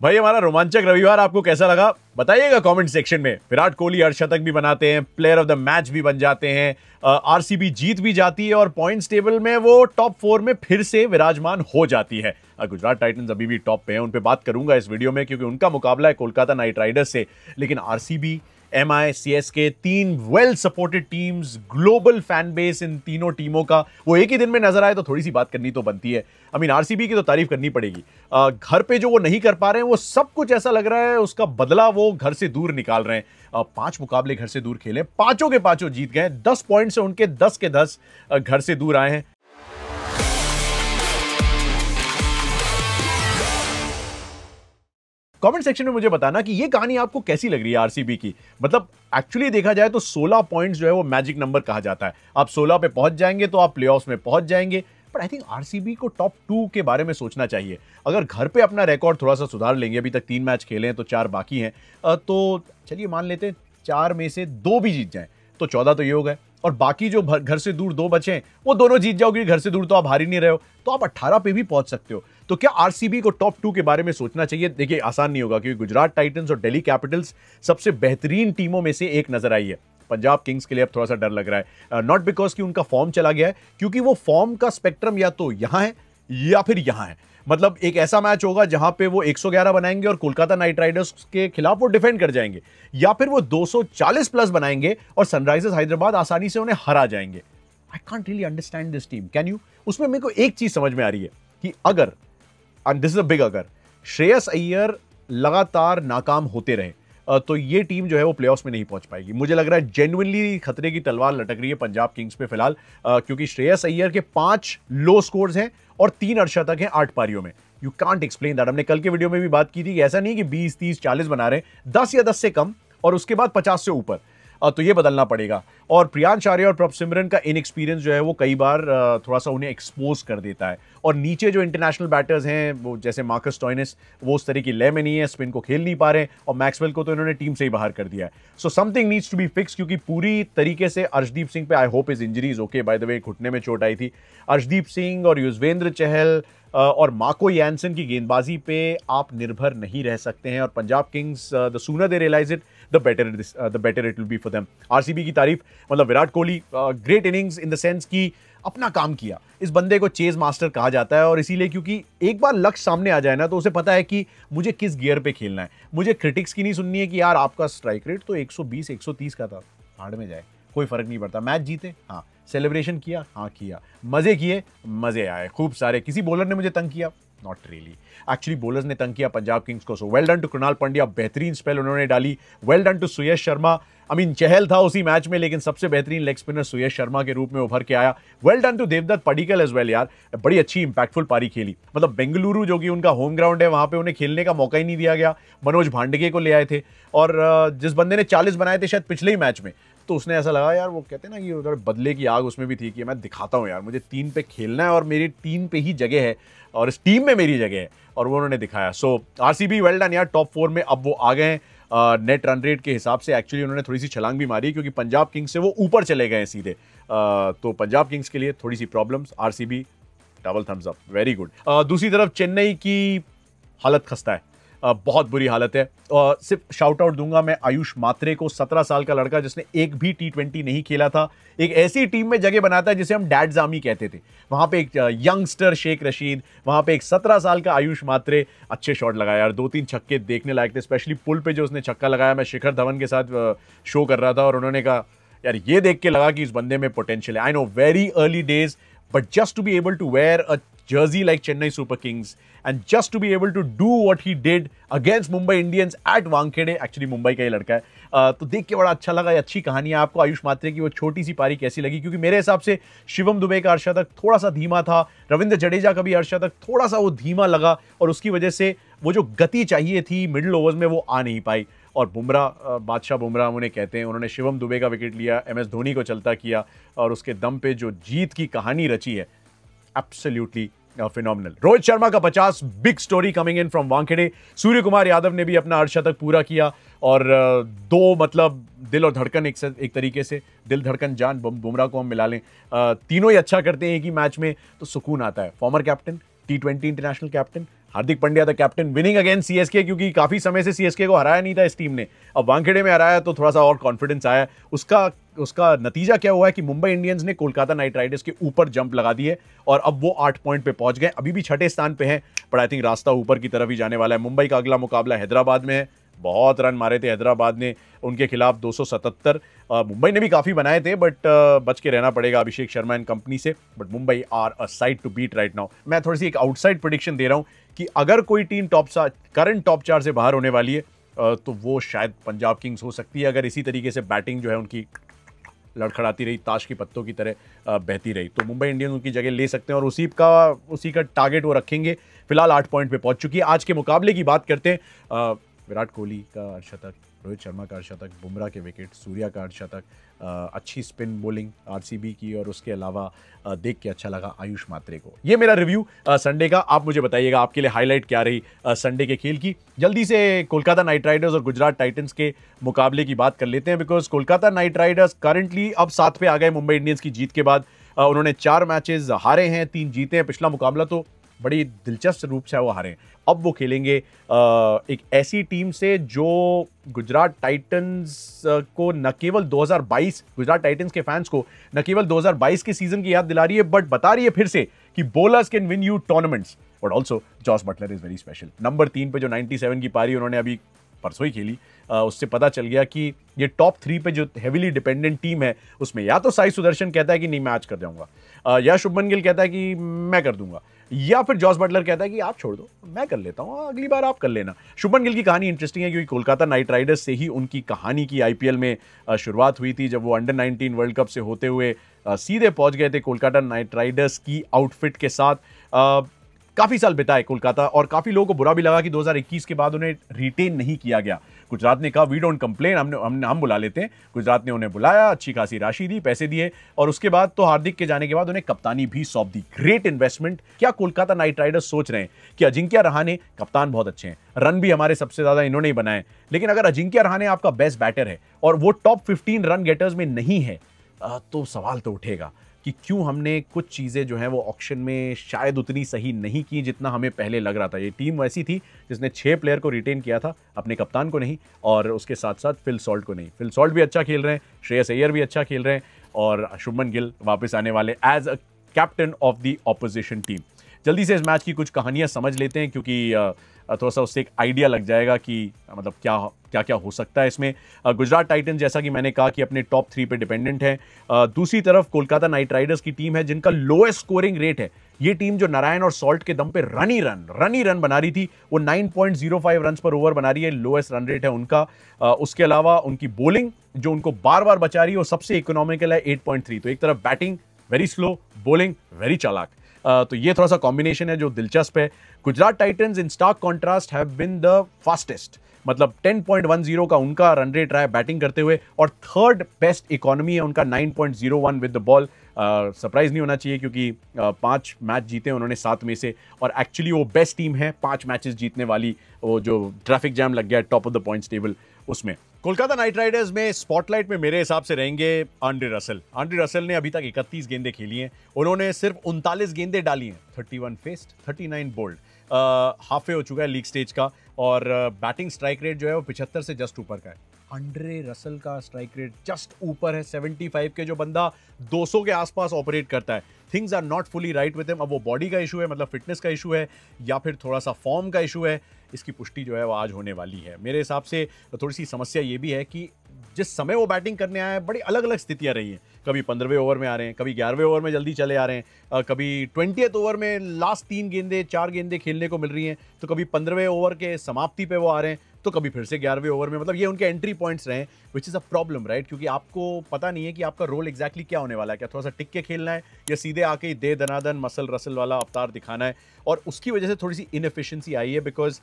भाई हमारा रोमांचक रविवार आपको कैसा लगा बताइएगा कमेंट सेक्शन में। विराट कोहली अर्धशतक भी बनाते हैं, प्लेयर ऑफ द मैच भी बन जाते हैं, आरसीबी जीत भी जाती है और पॉइंट्स टेबल में वो टॉप 4 में फिर से विराजमान हो जाती है। गुजरात टाइटंस अभी भी टॉप पे हैं, उन पे बात करूंगा इस वीडियो में क्योंकि उनका मुकाबला है कोलकाता नाइट राइडर्स से। लेकिन RCB, MI, CSK, 3 well supported teams, global fan base, इन तीनों टीमों का वो एक ही दिन में नजर आए तो थोड़ी सी बात करनी तो बनती है। आई मीन आरसीबी की तो तारीफ करनी पड़ेगी। घर पे जो वो नहीं कर पा रहे हैं वो सब कुछ ऐसा लग रहा है उसका बदला वो घर से दूर निकाल रहे हैं। 5 मुकाबले घर से दूर खेले, पांचों के पांचों जीत गए। 10 पॉइंट से उनके 10 के 10 घर से दूर आए हैं। कमेंट सेक्शन में मुझे बताना कि ये कहानी आपको कैसी लग रही है आरसीबी की। मतलब एक्चुअली देखा जाए तो 16 पॉइंट्स जो है वो मैजिक नंबर कहा जाता है। आप 16 पे पहुंच जाएंगे तो आप प्लेऑफ्स में पहुंच जाएंगे। पर आई थिंक आरसीबी को टॉप 2 के बारे में सोचना चाहिए। अगर घर पे अपना रिकॉर्ड थोड़ा सा सुधार लेंगे, अभी तक 3 मैच खेले हैं तो 4 बाकी हैं, तो चलिए मान लेते हैं 4 में से 2 भी जीत जाएं तो 14 तो ये हो गए। और बाकी जो घर से दूर 2 बचे हैं वो दोनों जीत जाओगे। घर से दूर तो आप हार ही नहीं रहे हो, तो आप 18 पे भी पहुंच सकते हो। तो क्या आरसीबी को टॉप 2 के बारे में सोचना चाहिए? देखिए आसान नहीं होगा क्योंकि गुजरात टाइटंस और दिल्ली कैपिटल्स सबसे बेहतरीन टीमों में से एक नजर आई है। पंजाब किंग्स के लिए अब थोड़ा सा डर लग रहा है, नॉट बिकॉज कि उनका फॉर्म चला गया है, क्योंकि वो फॉर्म का स्पेक्ट्रम या तो यहां है या फिर यहां है। मतलब एक ऐसा मैच होगा जहां पे वो 111 बनाएंगे और कोलकाता नाइट राइडर्स के खिलाफ वो डिफेंड कर जाएंगे, या फिर वो 240 प्लस बनाएंगे और सनराइजर्स हैदराबाद आसानी से उन्हें हरा जाएंगे। I can't really understand this team, can you? उसमें मेरे को एक चीज समझ में आ रही है कि अगर, and this is a big अगर, श्रेयस अय्यर लगातार नाकाम होते रहे तो ये टीम जो है वो प्लेऑफ्स में नहीं पहुंच पाएगी। मुझे लग रहा है जेन्युइनली खतरे की तलवार लटक रही है पंजाब किंग्स पे फिलहाल, क्योंकि श्रेयस अय्यर के 5 लो स्कोर्स हैं और 3 अर्धशतक हैं 8 पारियों में। You can't explain that. हमने कल के वीडियो में भी बात की थी कि ऐसा नहीं कि 20, 30, 40 बना रहे हैं, 10 या 10 से कम और उसके बाद 50 से ऊपर। तो ये बदलना पड़ेगा। और प्रियांश आर्य और प्रभ सिमरन का इनएक्सपीरियंस जो है वो कई बार थोड़ा सा उन्हें एक्सपोज कर देता है। और नीचे जो इंटरनेशनल बैटर्स हैं वो जैसे मार्कस स्टोइनिस, वो उस तरह की लय में नहीं है, स्पिन को खेल नहीं पा रहे हैं, और मैक्सवेल को तो इन्होंने टीम से ही बाहर कर दिया है। So something needs to be fix, क्योंकि पूरी तरीके से अर्शदीप सिंह पे, I hope is injury is okay, by the way घुटने में चोट आई थी। अर्शदीप सिंह और युजवेंद्र चहल और मार्को यानसन की गेंदबाजी पे आप निर्भर नहीं रह सकते हैं। और Punjab Kings, the sooner they realize it the better it will be for them. RCB की तारीफ, मतलब Virat Kohli, great innings in the sense कि अपना काम किया। इस बंदे को चेज मास्टर कहा जाता है, और इसीलिए क्योंकि एक बार लक्ष्य सामने आ जाए ना तो उसे पता है कि मुझे किस गियर पे खेलना है। मुझे क्रिटिक्स की नहीं सुननी है कि यार आपका स्ट्राइक रेट तो 120 130 का था, हार्ड में जाए, कोई फर्क नहीं पड़ता। मैच जीते, हाँ। सेलिब्रेशन किया, हाँ किया। मजे किए, मजे आए खूब सारे। किसी बॉलर ने मुझे तंग किया? Not really. एक्चुअली बॉलर्स ने तंग किया पंजाब किंग्स को। So well done to Krunal Pandya, बेहतरीन स्पेल उन्होंने डाली। Well done to Suyash Sharma. I mean Chahal था उसी मैच में, लेकिन सबसे बेहतरीन लेग स्पिनर सुयश शर्मा के रूप में उभर के आया। Well done to Devdutt Padikkal as well यार, बड़ी अच्छी इंपैक्टफुल पारी खेली। मतलब बेंगलुरु जो कि उनका होम ग्राउंड है, वहां पे उन्हें खेलने का मौका ही नहीं दिया गया। मनोज भांडगे को ले आए थे, और जिस बंदे ने 40 बनाए थे शायद पिछले ही मैच में, तो उसने ऐसा लगा यार, वो कहते हैं ना कि उधर बदले की आग उसमें भी थी कि मैं दिखाता हूँ यार, मुझे 3 पे खेलना है और मेरी 3 पे ही जगह है और इस टीम में मेरी जगह है, और वो उन्होंने दिखाया। सो आरसीबी वेल डन यार, टॉप 4 में अब वो आ गए हैं। नेट रन रेट के हिसाब से एक्चुअली उन्होंने थोड़ी सी छलांग भी मारी क्योंकि पंजाब किंग्स से वो ऊपर चले गए सीधे। तो पंजाब किंग्स के लिए थोड़ी सी problems, RCB double thumbs up, very good. दूसरी तरफ चेन्नई की हालत खस्ता है, बहुत बुरी हालत है। सिर्फ शाउट आउट दूंगा मैं आयुष मात्रे को, 17 साल का लड़का जिसने एक भी T20 नहीं खेला था, एक ऐसी टीम में जगह बनाता है जिसे हम डैड जामी कहते थे। वहां पे एक यंगस्टर शेख रशीद, वहां पे एक 17 साल का आयुष मात्रे। अच्छे शॉट लगाया यार, 2-3 छक्के देखने लायक थे, स्पेशली पुल पे जो उसने छक्का लगाया। मैं शिखर धवन के साथ शो कर रहा था और उन्होंने कहा यार ये देख के लगा कि इस बंदे में पोटेंशियल है। I know very early days, but just to be able to wear a jersey like Chennai Super Kings and just to be able to do what he did against Mumbai Indians at Wankhede, actually Mumbai का ही लड़का है, तो देख के बड़ा अच्छा लगा। ये अच्छी कहानी है। आपको आयुष मात्रे की वो छोटी सी पारी कैसी लगी? क्योंकि मेरे हिसाब से शिवम दुबे का अर्धशतक थोड़ा सा धीमा था, रविंद्र जडेजा का भी अर्धशतक थोड़ा सा वो धीमा लगा, और उसकी वजह से वो जो गति चाहिए थी मिडिल ओवर्स में वो आ नहीं पाई। और बुमराह, बादशाह बुमराह उन्हें कहते हैं, उन्होंने शिवम दुबे का विकेट लिया, MS धोनी को चलता किया, और उसके दम पे जो जीत की कहानी रची है, एब्सोल्युटली फिनोमिनल। रोहित शर्मा का 50, big story coming in from Wankhede. Surya Kumar Yadav ने भी अपना अर्धशतक पूरा किया, और 2 मतलब दिल और धड़कन, एक तरीके से दिल धड़कन जान बुमराह को हम मिला लें, तीनों ही अच्छा करते हैं एक ही मैच में, तो सुकून आता है। Former captain, T20 international captain, Hardik Pandya the captain winning against CSK, क्योंकि काफी समय से सीएसके को हराया नहीं था इस टीम ने, अब वानखेड़े में हराया तो थोड़ा सा और कॉन्फिडेंस आया। उसका नतीजा क्या हुआ है कि मुंबई इंडियंस ने कोलकाता नाइट राइडर्स के ऊपर जंप लगा दी है और अब वो 8 पॉइंट पे पहुंच गए, अभी भी छठे स्थान पे हैं, पर आई थिंक रास्ता ऊपर की तरफ ही जाने वाला है। मुंबई का अगला मुकाबला हैदराबाद में है, बहुत रन मारे थे हैदराबाद ने उनके खिलाफ 277। मुंबई ने भी काफी बनाए थे, बट बच के रहना पड़ेगा अभिषेक शर्मा एंड कंपनी से। But Mumbai are a side to beat right now. मैं थोड़ी सी एक आउटसाइड प्रेडिक्शन दे रहा हूं कि अगर कोई टीम करंट टॉप 4 से बाहर होने वाली है तो वो शायद पंजाब किंग्स हो सकती है, अगर इसी तरीके से बैटिंग जो है उनकी लड़खड़ाती रही, ताश के पत्तों की तरह बहती रही, तो मुंबई इंडियंस उनकी जगह ले सकते हैं और उसी का टारगेट वो रखेंगे। फिलहाल 8 पॉइंट पे पहुंच चुकी है। आज के मुकाबले की बात करते हैं। विराट कोहली का अर्धशतक, रोहित शर्मा का अर्धशतक, बुमराह के विकेट, सूर्या का अर्धशतक, अच्छी स्पिन बॉलिंग आरसीबी की, और उसके अलावा देख के अच्छा लगा आयुष मात्रे को। ये मेरा रिव्यू संडे का। आप मुझे बताइएगा आपके लिए हाईलाइट क्या रही संडे के खेल की। जल्दी से कोलकाता नाइट राइडर्स और गुजरात टाइटंस के मुकाबले की बात कर लेते हैं, because Kolkata night Riders currently अब 7 पे आ गए मुंबई इंडियंस की जीत के बाद। उन्होंने 4 मैचेस हारे हैं, 3 जीते हैं। पिछला मुकाबला तो बड़ी दिलचस्प रूप से वो हारे। अब वो खेलेंगे एक ऐसी टीम से जो गुजरात टाइटंस को न केवल 2022, गुजरात टाइटंस के फैंस को न केवल 2022 के सीजन की याद दिला रही है, बट बता रही है फिर से कि bowlers can win you tournaments. But also Jos Buttler is very special. Number 3 पे जो 97 की पारी उन्होंने अभी परसों ही खेली, उससे पता चल गया कि ये टॉप 3 पे जो हेवीली डिपेंडेंट टीम है उसमें या तो साई सुदर्शन कहता है कि नहीं मैं आज कर जाऊंगा, या शुभमन गिल कहता है कि मैं कर दूंगा, या फिर जॉस बटलर कहता है कि आप छोड़ दो मैं कर लेता हूं, अगली बार आप कर लेना। शुभमन गिल की कहानी इंटरेस्टिंग है, क्योंकि कोलकाता नाइट राइडर्स से ही उनकी कहानी की आईपीएल में शुरुआत हुई थी, जब वो अंडर 19 वर्ल्ड कप से होते हुए सीधे पहुंच गए थे कोलकाता नाइट राइडर्स की आउटफिट के साथ। काफी साल बिताए कोलकाता, और काफी लोगों को बुरा भी लगा कि 2021 के बाद उन्हें रिटेन नहीं किया गया। गुजरात ने कहा वी डोंट कंप्लेन, हम बुला लेते हैं। गुजरात ने उन्हें बुलाया, अच्छी खासी राशि दी, पैसे दिए, और उसके बाद तो हार्दिक के जाने के बाद उन्हें कप्तानी भी सौंप दी। Great investment. क्या कोलकाता नाइट राइडर्स सोच रहे हैं कि अजिंक्य रहाणे कप्तान बहुत अच्छे हैं, रन भी हमारे सबसे ज्यादा इन्होंने ही बनाए, लेकिन अगर अजिंक्य रहाणे आपका बेस्ट बैटर है और वो टॉप 15 रन गेटर्स में नहीं है, तो सवाल तो उठेगा कि क्यों हमने कुछ चीज़ें जो हैं वो ऑक्शन में शायद उतनी सही नहीं की जितना हमें पहले लग रहा था। ये टीम वैसी थी जिसने 6 प्लेयर को रिटेन किया था, अपने कप्तान को नहीं, और उसके साथ साथ फिल सॉल्ट को नहीं। फिल सॉल्ट भी अच्छा खेल रहे हैं, श्रेयस अय्यर भी अच्छा खेल रहे हैं, और शुभमन गिल वापस आने वाले as a captain of the opposition team. जल्दी से इस मैच की कुछ कहानियां समझ लेते हैं, क्योंकि थोड़ा सा उससे एक आइडिया लग जाएगा कि मतलब क्या क्या हो सकता है इसमें। गुजरात टाइटंस जैसा कि मैंने कहा कि अपने टॉप 3 पे डिपेंडेंट है। दूसरी तरफ कोलकाता नाइट राइडर्स की टीम है जिनका लोएस्ट स्कोरिंग रेट है। ये टीम जो नारायण और सॉल्ट के दम पे रन ही रन बना रही थी, वो 9.05 रन पर ओवर बना रही है, लोएस्ट रन रेट है उनका। उसके अलावा उनकी बॉलिंग जो उनको बार बार बचा रही है वो सबसे इकोनॉमिकल है, 8.3। तो एक तरफ batting very slow, bowling very चालाक। तो ये थोड़ा सा कॉम्बिनेशन है जो दिलचस्प है। Gujarat Titans in stark contrast have been the fastest, मतलब 10.10 का उनका रन रेट रहा है बैटिंग करते हुए, और थर्ड बेस्ट इकोनॉमी है उनका 9.01 विद द बॉल। सरप्राइज नहीं होना चाहिए, क्योंकि 5 मैच जीते उन्होंने 7 में से, और एक्चुअली वो बेस्ट टीम है 5 मैचेस जीतने वाली। वो जो ट्रैफिक जैम लग गया top of the points table उसमें। कोलकाता नाइट राइडर्स में स्पॉटलाइट में मेरे हिसाब से रहेंगे आंड्रे रसल। आंड्रे रसल ने अभी तक 31 गेंदें खेली हैं, उन्होंने सिर्फ 39 गेंदें डाली हैं, 31 फेस्ड, 39 बोल्ड। हाफे हो चुका है लीग स्टेज का, और बैटिंग स्ट्राइक रेट जो है वो 75 से जस्ट ऊपर का है। आंड्रे रसल का स्ट्राइक रेट जस्ट ऊपर है 75 के, जो बंदा 200 के आसपास ऑपरेट करता है। Things are not fully right with him. अब वो बॉडी का इशू है, मतलब फिटनेस का इशू है, या फिर थोड़ा सा फॉर्म का इशू है, इसकी पुष्टि जो है वो आज होने वाली है। मेरे हिसाब से थोड़ी सी समस्या ये भी है कि जिस समय वो बैटिंग करने आए हैं बड़ी अलग अलग स्थितियां रही हैं। कभी 15वें ओवर में आ रहे हैं, कभी 11वें ओवर में जल्दी चले आ रहे हैं, कभी 20th ओवर में लास्ट 4 गेंदें खेलने को मिल रही हैं, तो कभी 15वें ओवर के समाप्ति पे वो आ रहे हैं, तो कभी फिर से 11वें ओवर में। मतलब ये उनके एंट्री पॉइंट्स रहे, which is a problem right, क्योंकि आपको पता नहीं है कि आपका रोल एग्जैक्टली क्या होने वाला है। क्या थोड़ा सा टिक के खेलना है, या सीधे आके दे दनादन मसल रसल वाला अवतार दिखाना है। और उसकी वजह से थोड़ी सी इनएफिशिएंसी आई है, बिकॉज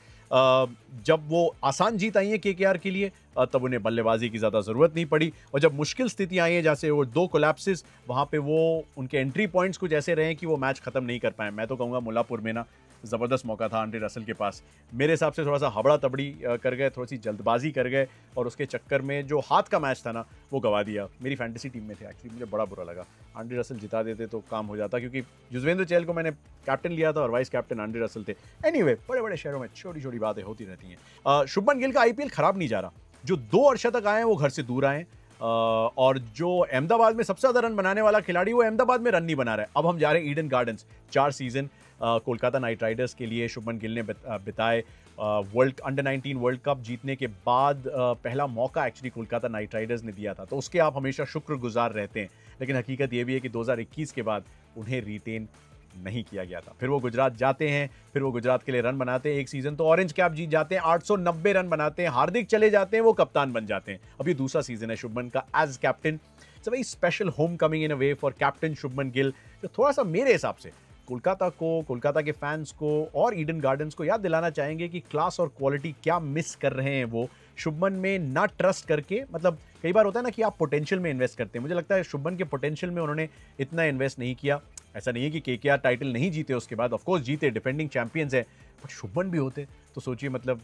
जब वो आसान जीत आई है केकेआर के लिए, तब उन्हें बल्लेबाजी की ज़्यादा ज़रूरत नहीं पड़ी, और जब मुश्किल स्थिति आई है जैसे वो 2 कोलैप्सेस, वहाँ पे वो उनके एंट्री पॉइंट्स कुछ ऐसे रहे कि वो मैच खत्म नहीं कर पाए। मैं तो कहूँगा मुल्लापुर में ना ज़बरदस्त मौका था आंड्रे रसल के पास। मेरे हिसाब से थोड़ा सा हबड़ा तबड़ी कर गए, थोड़ी सी जल्दबाजी कर गए और उसके चक्कर में जो हाथ का मैच था ना वो गवा दिया। मेरी फैंटेसी टीम में थे एक्चुअली, मुझे बड़ा बुरा लगा। आंड्रे रसल जिता देते तो काम हो जाता, क्योंकि युजवेंद्र चहल को मैंने कैप्टन लिया था और वाइस कैप्टन आंड्रे रसल थे। एनीवे, बड़े बड़े शहरों में छोटी छोटी बातें होती रहती हैं। शुभमन गिल का आईपीएल खराब नहीं जा रहा। जो 2 अर्शतक आए हैं वो घर से दूर आए, और जो अहमदाबाद में सबसे ज्यादा रन बनाने वाला खिलाड़ी वो अहमदाबाद में रन नहीं बना रहा है। अब हम जा रहे हैं Eden gardens. 4 season Kolkata night Riders के लिए शुभमन गिल ने बिताए। वर्ल्ड अंडर 19 वर्ल्ड कप जीतने के बाद पहला मौका एक्चुअली कोलकाता नाइट राइडर्स ने दिया था, तो उसके आप हमेशा शुक्रगुजार रहते हैं। लेकिन हकीकत यह भी है कि 2021 के बाद उन्हें रिटेन नहीं किया गया था। फिर वो गुजरात जाते हैं, फिर वो गुजरात के लिए रन बनाते हैं। एक सीजन तो ऑरेंज कैप जीत जाते हैं, 890 रन बनाते हैं, हार्दिक चले जाते हैं, वो कप्तान बन जाते हैं। अब ये दूसरा सीजन है शुभमन का as captain. It's a very special homecoming in a way for captain Shubman Gill, जो थोड़ा सा मेरे हिसाब से कोलकाता को, कोलकाता के फैंस को और ईडन गार्डन्स को याद दिलाना चाहेंगे कि क्लास और क्वालिटी क्या मिस कर रहे हैं वो शुभमन में ना ट्रस्ट करके। मतलब कई बार होता है ना कि आप पोटेंशियल में इन्वेस्ट करते हैं, मुझे लगता है शुभमन के पोटेंशियल में उन्होंने इतना इन्वेस्ट नहीं किया। ऐसा नहीं है कि केकेआर टाइटल नहीं जीते उसके बाद, ऑफ कोर्स जीते, डिफेंडिंग चैंपियंस है, बट शुभमन भी होते तो सोचिए, मतलब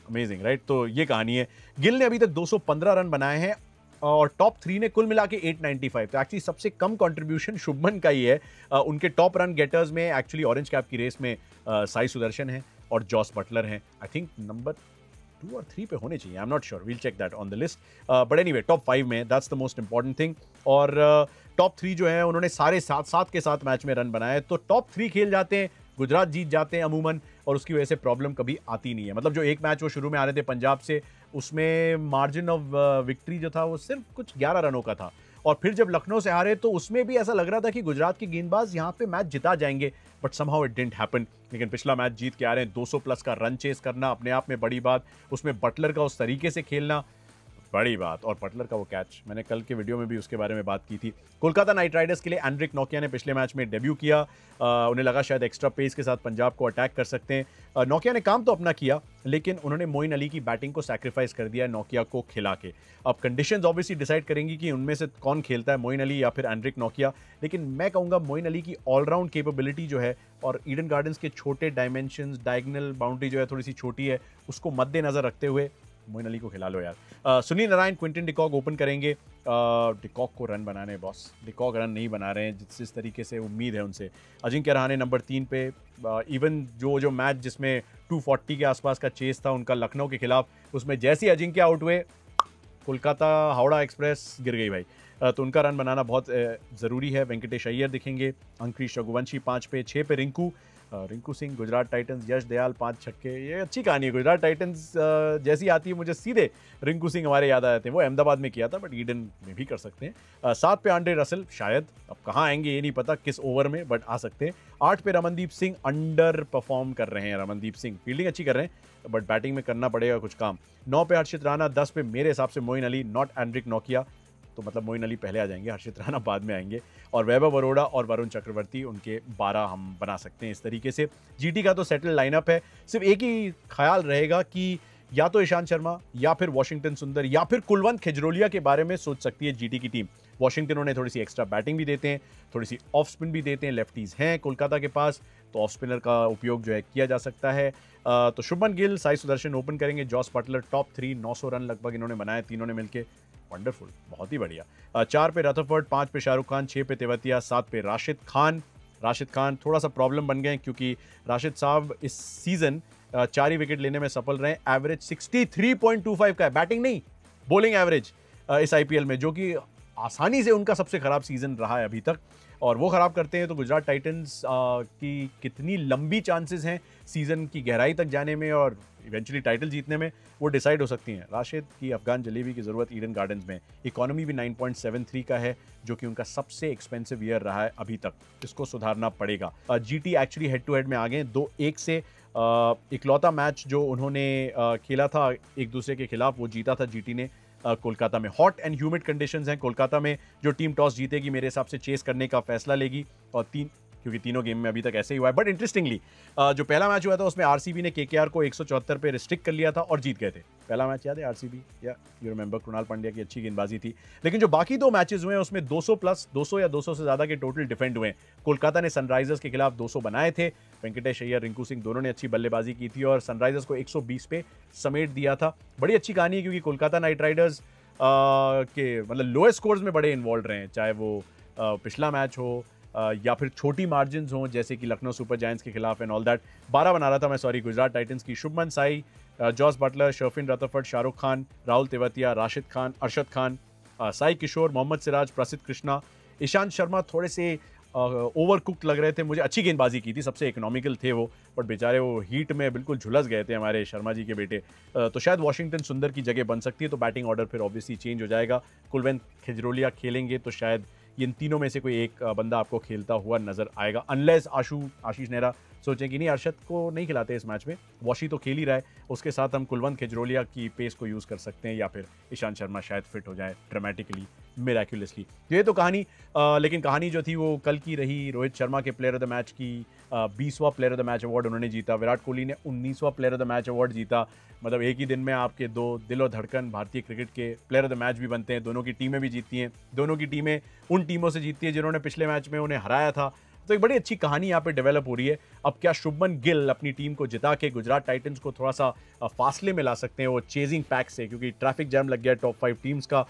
अमेजिंग, राइट। तो ये कहानी है। गिल ने अभी तक 215 रन बनाए हैं और टॉप 3 ने कुल मिला के 895, तो एक्चुअली सबसे कम कंट्रीब्यूशन शुभमन का ही है। उनके टॉप रन गेटर्स में एक्चुअली ऑरेंज कैप की रेस में साई सुदर्शन है और जॉस बटलर हैं। आई थिंक नंबर 2 और 3 पे होने चाहिए, I am not sure, will check that on the list. But anyway, top 5 में, that's the most important thing. और टॉप 3 जो है उन्होंने सारे 7 के 7 मैच में रन बनाए, तो टॉप 3 खेल जाते हैं, गुजरात जीत जाते हैं अमूमन, और उसकी वजह से प्रॉब्लम कभी आती नहीं है। मतलब जो एक मैच वो शुरू में आ रहे थे पंजाब से, उसमें मार्जिन ऑफ विक्ट्री जो था वो सिर्फ कुछ 11 रनों का था, और फिर जब लखनऊ से हारे तो उसमें भी ऐसा लग रहा था कि गुजरात के गेंदबाज यहाँ पे मैच जिता जाएंगे, but somehow it didn't happen. लेकिन पिछला मैच जीत के आ रहे हैं, 200 प्लस का रन चेस करना अपने आप में बड़ी बात, उसमें बटलर का उस तरीके से खेलना बड़ी बात, और बटलर का वो कैच, मैंने कल के वीडियो में भी उसके बारे में बात की थी। कोलकाता नाइट राइडर्स के लिए एंड्रिक नोकिया ने पिछले मैच में डेब्यू किया। उन्हें लगा शायद एक्स्ट्रा पेस के साथ पंजाब को अटैक कर सकते हैं। नोकिया ने काम तो अपना किया, लेकिन उन्होंने मोइन अली की बैटिंग को सैक्रिफाइस कर दिया नोकिया को खिला के। अब कंडीशंस ऑब्वियसली डिसाइड करेंगी कि उनमें से कौन खेलता है, मोइन अली या फिर एंड्रिक नोकिया। लेकिन मैं कहूँगा मोइन अली की ऑलराउंड कैपेबिलिटी जो है, और ईडन गार्डन्स के छोटे डायमेंशंस, डायगोनल बाउंड्री जो है थोड़ी सी छोटी है, उसको मद्देनजर रखते हुए मोइन अली को खिला लो यार। Sunil Narayan, Quinton de Kock open करेंगे। डिकॉक को रन बनाने बॉस, डिकॉक रन नहीं बना रहे हैं जिस तरीके से उम्मीद है उनसे। अजिंक्य रहाणे नंबर 3 पे। इवन जो मैच जिसमें 240 के आसपास का चेस था उनका लखनऊ के खिलाफ, उसमें जैसे ही अजिंक्य आउट हुए, कोलकाता हावड़ा एक्सप्रेस गिर गई भाई। तो उनका रन बनाना बहुत ज़रूरी है। वेंकटेश अय्यर दिखेंगे। अंकुश रघुवंशी 5 पे। 6 पे रिंकू सिंह, गुजरात टाइटंस। यश दयाल 5 छक्के। ये अच्छी कहानी है। गुजरात टाइटंस जैसी आती है मुझे सीधे रिंकू सिंह हमारे याद आ जाते हैं। वो अहमदाबाद में किया था, बट ईडन में भी कर सकते हैं। 7 पे आंड्रे रसल, शायद अब कहाँ आएंगे ये नहीं पता किस ओवर में, बट आ सकते हैं। 8 पे रमनदीप सिंह, अंडर परफॉर्म कर रहे हैं रमनदीप सिंह। फील्डिंग अच्छी कर रहे हैं, बट बैटिंग में करना पड़ेगा कुछ काम। 9 पे हर्षित राणा। 10 पे मेरे हिसाब से मोइन अली, नॉट एंड्रिक नोकिया, तो मतलब मोइन अली पहले आ जाएंगे, हर्षित राणा बाद में आएंगे। और वैभव अरोड़ा और वरुण चक्रवर्ती, उनके 12 हम बना सकते हैं इस तरीके से। जीटी का तो सेटल लाइनअप है। सिर्फ एक ही ख्याल रहेगा कि या तो ईशांत शर्मा या फिर वॉशिंगटन सुंदर या फिर कुलवंत खेजरोलिया के बारे में सोच सकती है जीटी की टीम। वॉशिंगटन उन्हें थोड़ी सी एक्स्ट्रा बैटिंग भी देते हैं, थोड़ी सी ऑफ स्पिन भी देते हैं, लेफ्टीज हैं कोलकाता के पास, तो ऑफ स्पिनर का उपयोग जो है किया जा सकता है। तो शुभमन गिल, साई सुदर्शन ओपन करेंगे। जॉस बटलर टॉप 3, 900 रन लगभग इन्होंने बनाए तीनों ने मिलकर, वंडरफुल, बहुत ही बढ़िया। 4 पे रथरफोर्ड, 5 पे शाहरुख खान, 6 पे तेवतिया, 7 पे राशिद खान। राशिद खान थोड़ा सा प्रॉब्लम बन गए क्योंकि राशिद साहब इस सीजन 4 ही विकेट लेने में सफल रहे। एवरेज 63.25 का है, बैटिंग नहीं बॉलिंग एवरेज इस आईपीएल में, जो कि आसानी से उनका सबसे खराब सीजन रहा है अभी तक। और वो खराब करते हैं तो गुजरात टाइटंस की कितनी लंबी चांसेस हैं सीजन की गहराई तक जाने में और इवेंचुअली टाइटल जीतने में, वो डिसाइड हो सकती हैं। राशिद की अफगान जलेबी की ज़रूरत ईडन गार्डन्स में। इकोनॉमी भी 9.73 का है, जो कि उनका सबसे एक्सपेंसिव ईयर रहा है अभी तक, इसको सुधारना पड़ेगा। GT actually head to head में आ गए 2-1 से। इकलौता मैच जो उन्होंने खेला था एक दूसरे के खिलाफ, वो जीता था जीटी ने कोलकाता में। हॉट एंड ह्यूमिड कंडीशंस हैं कोलकाता में। जो टीम टॉस जीतेगी मेरे हिसाब से चेस करने का फैसला लेगी, और 3 क्योंकि तीनों गेम में अभी तक ऐसे ही हुआ है। बट इंटरेस्टिंगली जो पहला मैच हुआ था उसमें आरसीबी ने केकेआर को 174 पे रिस्ट्रिक्ट कर लिया था और जीत गए थे। पहला मैच याद है आरसीबी, या यू रिमेंबर, कृणाल पांड्या की अच्छी गेंदबाजी थी। लेकिन जो बाकी 2 मैचेस हुए हैं उसमें 200 प्लस, 200 या 200 से ज्यादा के टोटल डिफेंड हुए। कोलकाता ने सनराइजर्स के खिलाफ 200 बनाए थे, वेंकटेश अय्यर, रिंकू सिंह दोनों ने अच्छी बल्लेबाजी की थी और सनराइजर्स को 120 पे समेट दिया था। बड़ी अच्छी कहानी है क्योंकि कोलकाता नाइट राइडर्स के मतलब लोएस्ट स्कोर्स में बड़े इन्वॉल्व रहे हैं, चाहे वो पिछला मैच हो या फिर छोटी मार्जिन हो जैसे कि लखनऊ सुपर जायंट्स के खिलाफ एंड ऑल दैट। 12 बना रहा था मैं, सॉरी, गुजरात टाइटंस की। शुभमन साई, जॉस बटलर, शर्फिन रतरफर्ड, शाहरुख खान, राहुल तेवतिया, राशिद खान, अरशद खान, साई किशोर, मोहम्मद सिराज, प्रसिद्ध कृष्णा, ईशांत शर्मा थोड़े से ओवर कुक्ड लग रहे थे मुझे। अच्छी गेंदबाजी की थी, सबसे इकोनॉमिकल थे वो, बट बेचारे वो हीट में बिल्कुल झुलस गए थे हमारे शर्मा जी के बेटे। तो शायद वॉशिंगटन सुंदर की जगह बन सकती है, तो बैटिंग ऑर्डर फिर ऑब्वियसली चेंज हो जाएगा। कुलवंत खिजरोलिया खेलेंगे तो शायद इन तीनों में से कोई एक बंदा आपको खेलता हुआ नजर आएगा, अनलेस आशीष नेहरा सोचें कि नहीं अरशद को नहीं खिलाते इस मैच में, वॉशी तो खेल ही रहा है, उसके साथ हम कुलवंत खिजरोलिया की पेस को यूज़ कर सकते हैं, या फिर ईशांत शर्मा शायद फिट हो जाए ड्रामेटिकली, मिराक्युलसली। ये तो कहानी, लेकिन कहानी जो थी वो कल की रही। रोहित शर्मा के प्लेयर ऑफ द मैच की 20वां player of the match award उन्होंने जीता। विराट कोहली ने 19वां player of the match award जीता। मतलब एक ही दिन में आपके 2 दिल और धड़कन भारतीय क्रिकेट के प्लेयर ऑफ द मैच भी बनते हैं। दोनों की टीमें भी जीतती हैं, दोनों की टीमें उन टीमों से जीतती है जिन्होंने पिछले मैच में उन्हें हराया था। तो एक बड़ी अच्छी कहानी यहाँ पे डेवलप हो रही है। अब क्या शुभमन गिल अपनी टीम को जिता के गुजरात टाइटंस को थोड़ा सा फासले में ला सकते हैं वो चेजिंग पैक से, क्योंकि ट्रैफिक जैम लग गया टॉप 5 टीम्स का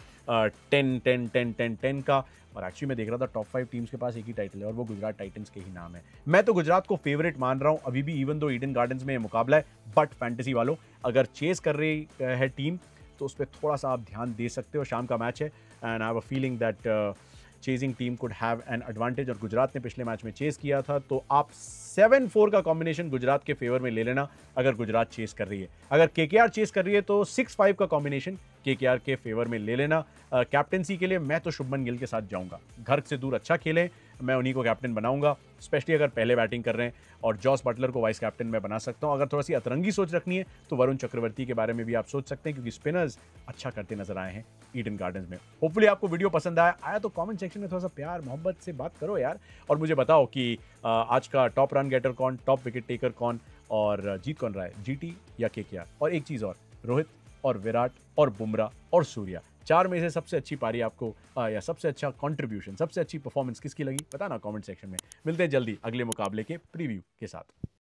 10 का। और एक्चुअली मैं देख रहा था टॉप 5 टीम्स के पास एक ही टाइटल है और वो गुजरात टाइटंस के ही नाम है। मैं तो गुजरात को फेवरेट मान रहा हूँ अभी भी, इवन दो ईडन गार्डन्स में मुकाबला है। बट फैंटेसी वालों, अगर चेस कर रही है टीम तो उस पर थोड़ा सा आप ध्यान दे सकते हो। शाम का मैच है and I have a feeling that chasing team could have an advantage, और गुजरात ने पिछले मैच में चेस किया था, तो आप 7-4 का कॉम्बिनेशन गुजरात के फेवर में ले लेना अगर गुजरात चेस कर रही है। अगर केकेआर चेस कर रही है तो 6-5 का कॉम्बिनेशन केकेआर के फेवर में ले लेना। कैप्टनसी के लिए मैं तो शुभमन गिल के साथ जाऊंगा, घर से दूर अच्छा खेलें, मैं उन्हीं को कैप्टन बनाऊंगा, स्पेशली अगर पहले बैटिंग कर रहे हैं। और जॉस बटलर को वाइस कैप्टन मैं बना सकता हूं। अगर थोड़ा सी अतरंगी सोच रखनी है तो वरुण चक्रवर्ती के बारे में भी आप सोच सकते हैं, क्योंकि स्पिनर्स अच्छा करते नजर आए हैं ईडन गार्डन्स में। होपफुली आपको वीडियो पसंद आया तो कमेंट सेक्शन में थोड़ा सा प्यार मोहब्बत से बात करो यार, और मुझे बताओ कि आज का टॉप रन गेटर कौन, टॉप विकेट टेकर कौन, और जीत कौन रहा है, जीटी या केकेआर। और एक चीज और, रोहित और विराट और बुमराह और सूर्या, 4 में से सबसे अच्छी पारी आपको या सबसे अच्छा कंट्रीब्यूशन, सबसे अच्छी परफॉर्मेंस किसकी लगी, बताना कमेंट सेक्शन में। मिलते हैं जल्दी अगले मुकाबले के प्रीव्यू के साथ।